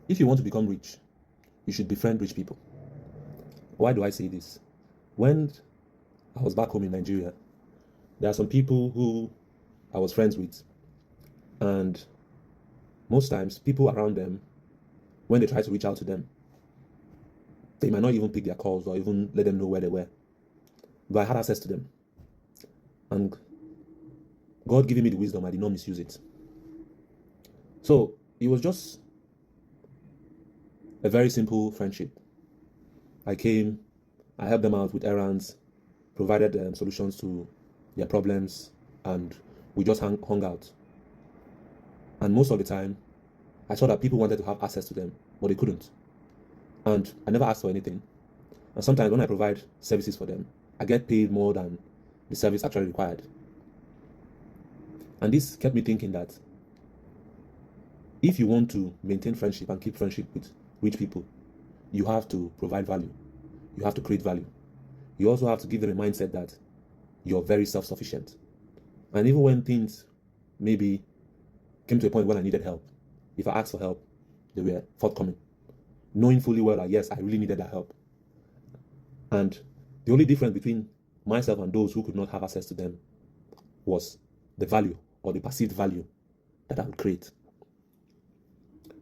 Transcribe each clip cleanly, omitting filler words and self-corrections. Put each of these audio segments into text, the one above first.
If you want to become rich, you should befriend rich people. Why do I say this? When I was back home in Nigeria, there are some people who I was friends with, and most times people around them, when they try to reach out to them, they might not even pick their calls or even let them know where they were. But I had access to them. And God giving me the wisdom, I did not misuse it. So it was just a very simple friendship. I came, I helped them out with errands, provided solutions to their problems, and we just hung out. And most of the time, I saw that people wanted to have access to them, but they couldn't. And I never asked for anything. And sometimes when I provide services for them, I get paid more than the service actually required. And this kept me thinking that if you want to maintain friendship and keep friendship with rich people, you have to provide value. You have to create value. You also have to give them a mindset that you're very self-sufficient. And even when things maybe came to a point when I needed help, if I asked for help, they were forthcoming, knowing fully well that yes, I really needed that help. And the only difference between myself and those who could not have access to them was the value or the perceived value that I would create.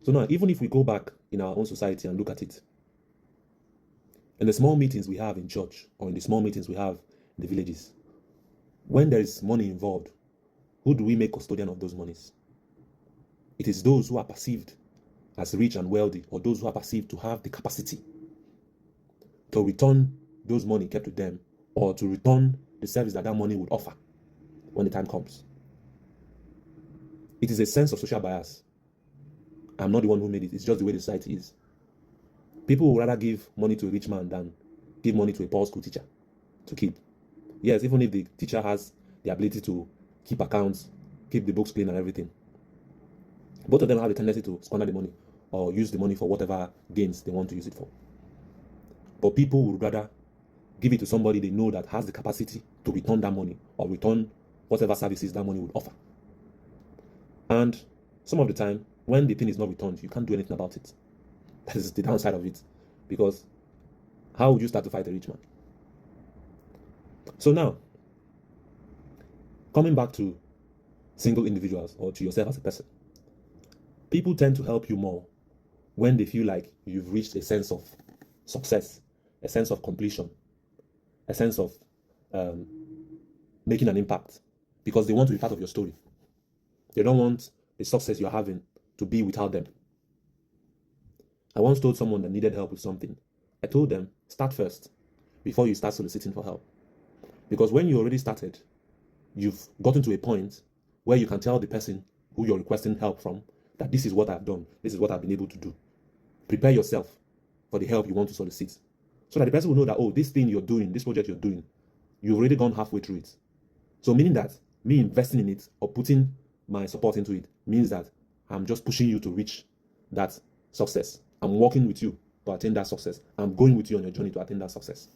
So now, even if we go back in our own society and look at it, in the small meetings we have in church or in the small meetings we have in the villages, when there is money involved, who do we make custodian of those monies? It is those who are perceived as rich and wealthy, or those who are perceived to have the capacity to return those money kept with them, or to return the service that money would offer when the time comes. It is a sense of social bias. I'm not the one who made it. It's just the way the society is. People would rather give money to a rich man than give money to a poor school teacher to keep. Yes, even if the teacher has the ability to keep accounts, keep the books clean and everything, both of them have a tendency to squander the money or use the money for whatever gains they want to use it for. But people would rather give it to somebody they know that has the capacity to return that money or return whatever services that money would offer. And some of the time, when the thing is not returned, you can't do anything about it. That is the downside of it. Because how would you start to fight a rich man? So now, coming back to single individuals or to yourself as a person, people tend to help you more when they feel like you've reached a sense of success, a sense of completion, a sense of making an impact, because they want to be part of your story. They don't want the success you're having to be without them. I once told someone that needed help with something. I told them, start first before you start soliciting for help. Because when you already started, you've gotten to a point where you can tell the person who you're requesting help from that this is what I've done, this is what I've been able to do. Prepare yourself for the help you want to solicit, so that the person will know that, oh, this thing you're doing, this project you're doing, you've already gone halfway through it. So meaning that me investing in it or putting my support into it means that I'm just pushing you to reach that success. I'm working with you to attain that success. I'm going with you on your journey to attain that success.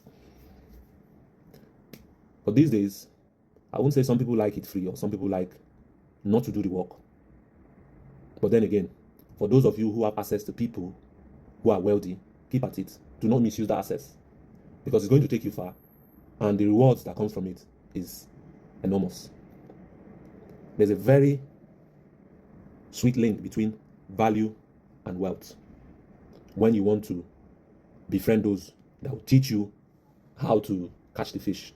But these days, I won't say some people like it free or some people like not to do the work. But then again, for those of you who have access to people who are wealthy, keep at it. Do not misuse that access, because it's going to take you far, and the rewards that comes from it is enormous. There's a very sweet link between value and wealth when you want to befriend those that will teach you how to catch the fish.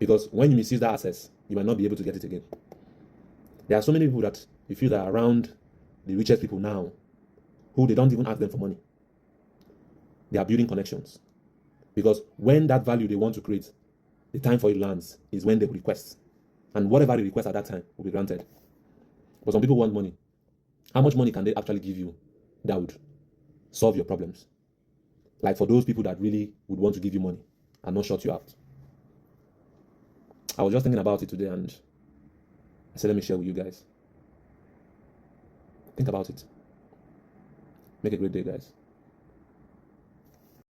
Because when you misuse that access, you might not be able to get it again. There are so many people that you feel that are around the richest people now who they don't even ask them for money. They are building connections. Because when that value they want to create, the time for it lands is when they request. And whatever they request at that time will be granted. But some people want money. How much money can they actually give you that would solve your problems? Like for those people that really would want to give you money and not shut you out. I was just thinking about it today and I said, let me share with you guys. Think about it. Make a great day, guys.